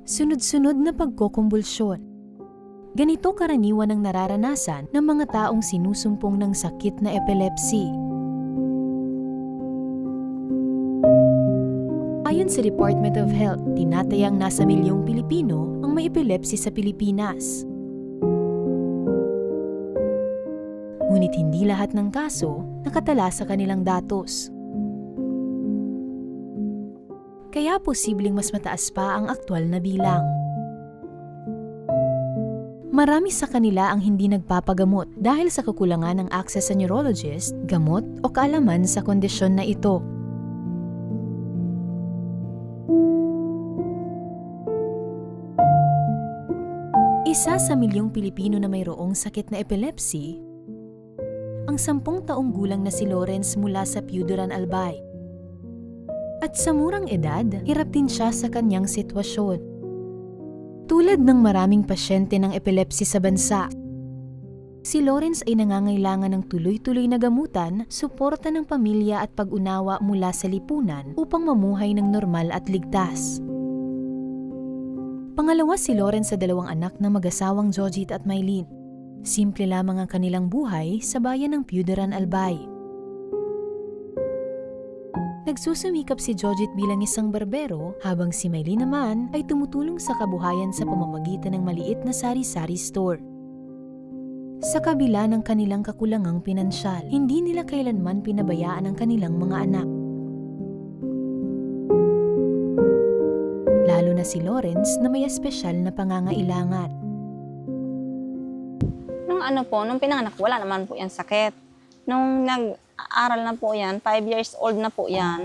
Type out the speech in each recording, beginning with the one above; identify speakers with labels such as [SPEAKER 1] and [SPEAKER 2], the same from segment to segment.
[SPEAKER 1] sunod-sunod na pagkokumbulsyon. Ganito karaniwan ang nararanasan ng mga taong sinusumpong ng sakit na epilepsy. Ayon sa Department of Health, tinatayang nasa milyong Pilipino ang may epilepsy sa Pilipinas. Ngunit hindi lahat ng kaso nakatala sa kanilang datos. Kaya posibleng mas mataas pa ang aktwal na bilang. Marami sa kanila ang hindi nagpapagamot dahil sa kakulangan ng access sa neurologist, gamot o kaalaman sa kondisyon na ito. Isa sa milyong Pilipino na mayroong sakit na epilepsy, ang 10 taong gulang na si Lawrence mula sa Piudaran, Albay. At sa murang edad, hirap din siya sa kanyang sitwasyon. Tulad ng maraming pasyente ng epilepsy sa bansa, si Lawrence ay nangangailangan ng tuloy-tuloy na gamutan, suporta ng pamilya at pag-unawa mula sa lipunan upang mamuhay ng normal at ligtas. Pangalawa si Lawrence sa 2 anak na mag-asawang Jojit at Mylene. Simple lamang ang kanilang buhay sa bayan ng Piudaran, Albay. Nagsusumikap si Jojit bilang isang barbero habang si Mylene naman ay tumutulong sa kabuhayan sa pamamagitan ng maliit na sari-sari store. Sa kabila ng kanilang kakulangang pinansyal, hindi nila kailanman pinabayaan ang kanilang mga anak. Lalo na si Lawrence na may espesyal na pangangailangan.
[SPEAKER 2] Nung pinanganak, wala naman po yan sakit. Nung nag-aaral na po yan, 5 years old na po yan,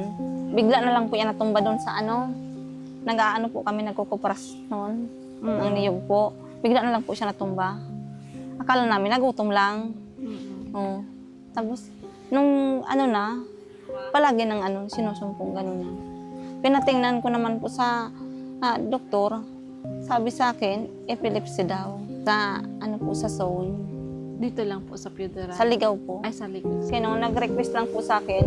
[SPEAKER 2] bigla na lang po yan natumba doon sa nag-aano po kami, nagkukupras noon, ang niyog po. Bigla na lang po siya natumba. Akala namin, nagutom lang. Oh. Tapos, nung palagi ng sinusumpong gano'n na. Pinatingnan ko naman po sa doktor, sabi sa akin, epilepsy daw. Sa zone.
[SPEAKER 3] Dito lang po sa Piudaran?
[SPEAKER 2] Sa Ligaw po.
[SPEAKER 3] Ay, sa Ligaw.
[SPEAKER 2] Kasi nung nag-request lang po sa akin,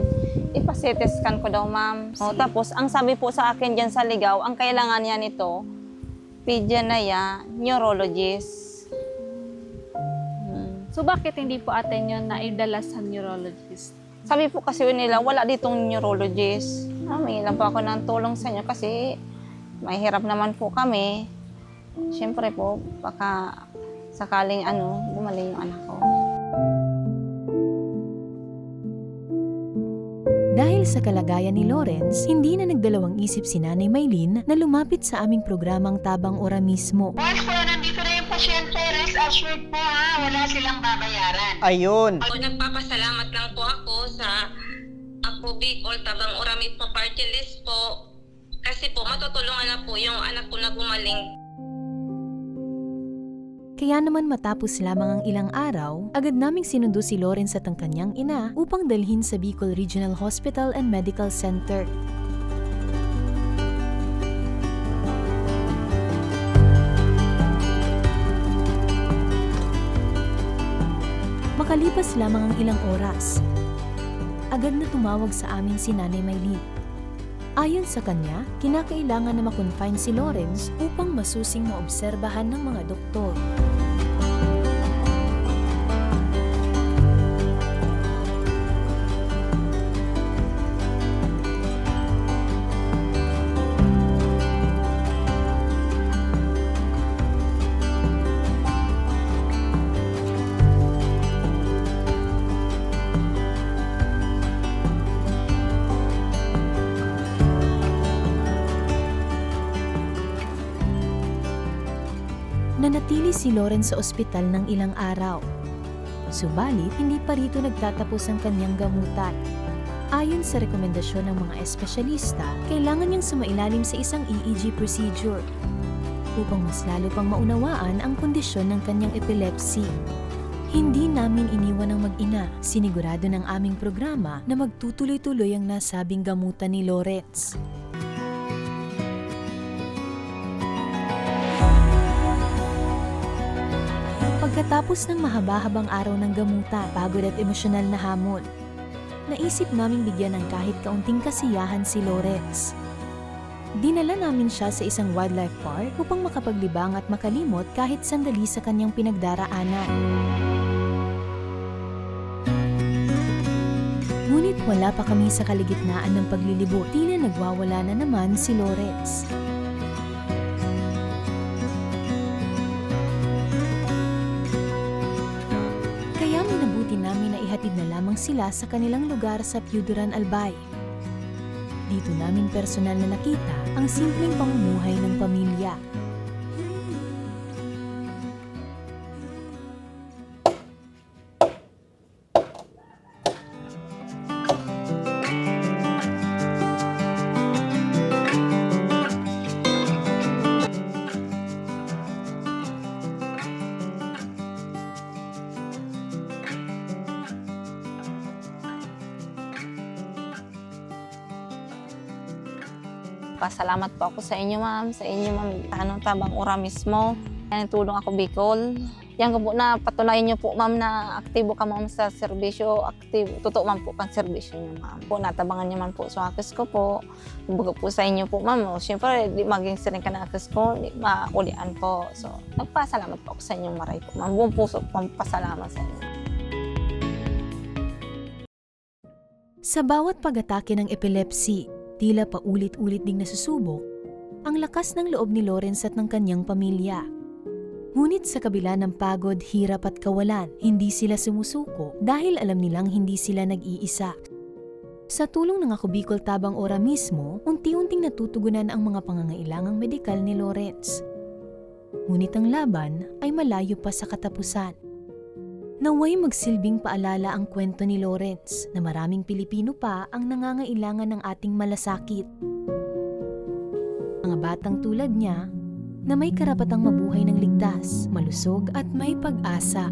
[SPEAKER 2] ipa-CT scan ko daw, ma'am. Tapos, ang sabi po sa akin dyan sa Ligaw, ang kailangan niya nito, pediatrician, neurologist.
[SPEAKER 3] So, bakit hindi po atin yun naidala sa neurologist?
[SPEAKER 2] Sabi po kasi nila, wala ditong neurologist. May lang po ako ng tulong sa inyo kasi mahirap naman po kami. Siyempre po, baka sakaling gumaling yung anak ko.
[SPEAKER 1] Dahil sa kalagayan ni Lawrence, hindi na nagdalawang isip si Nanay Mylene na lumapit sa aming programang Tabang Ora mismo.
[SPEAKER 4] Once po nandito na yung pasyente, rest assured po wala silang babayaran.
[SPEAKER 5] Ayun.
[SPEAKER 4] Nagpapasalamat lang po ako sa Ako Bicol Tabang Ora mismo party list po. Kasi po matutulungan na po yung anak ko na gumaling.
[SPEAKER 1] Kaya naman matapos lamang ang ilang araw, agad naming sinundo si Lawrence at ang kanyang ina upang dalhin sa Bicol Regional Hospital and Medical Center. Makalipas lamang ang ilang oras, agad na tumawag sa amin si Nanay Mylene. Ayon sa kanya, kinakailangan na makonfine si Lawrence upang masusing maobserbahan ng mga doktor. Nanatili si Lawrence sa ospital ng ilang araw. Subalit, hindi pa rito nagtatapos ang kanyang gamutan. Ayon sa rekomendasyon ng mga espesyalista, kailangan niyang sumailalim sa isang EEG procedure upang mas lalo pang maunawaan ang kondisyon ng kanyang epilepsy. Hindi namin iniwan ang mag-ina. Sinigurado ng aming programa na magtutuloy-tuloy ang nasabing gamutan ni Lawrence. Pagkatapos ng mahaba-habang araw ng gamutan, pagod at emosyonal na hamon, naisip naming bigyan ng kahit kaunting kasiyahan si Lawrence. Dinala namin siya sa isang wildlife park upang makapaglibang at makalimot kahit sandali sa kanyang pinagdaraanan. Ngunit wala pa kami sa kaligitnaan ng paglilibot. Tila nagwawala na naman si Lawrence. Kaya minabuti namin na ihatid na lamang sila sa kanilang lugar sa Piuduran, Albay. Dito namin personal na nakita ang simpleng pamumuhay ng pamilya.
[SPEAKER 2] Pasalamat po ako sa inyo, ma'am. Sa inyo, ma'am. Tabang Ora mismo. Yan, tulong ako, Bicol. Yan ko po na patunayan niyo po, ma'am, na aktibo ka, ma'am, sa serbisyo. Totoo, ma'am, po kang serbisyo niyo, ma'am. Po, natabangan niyo, ma'am, po sa akis ko po. Kumbaga po sa inyo po, ma'am. Siyempre, di maging siring ka na akis ko, di maulian po. So, nagpasalamat po ako sa inyong maray po, ma'am. Buong puso po, pasalamat sa inyo.
[SPEAKER 1] Sa bawat pag-atake ng epilepsy, tila paulit-ulit ding nasusubok ang lakas ng loob ni Lawrence at ng kanyang pamilya. Ngunit sa kabila ng pagod, hirap at kawalan, hindi sila sumusuko dahil alam nilang hindi sila nag-iisa. Sa tulong ng Ako Bicol Tabang Ora mismo, unti-unting natutugunan ang mga pangangailangang medikal ni Lawrence. Ngunit ang laban ay malayo pa sa katapusan. Naway magsilbing paalala ang kwento ni Lawrence na maraming Pilipino pa ang nangangailangan ng ating malasakit. Mga batang tulad niya na may karapatang mabuhay ng ligtas, malusog at may pag-asa.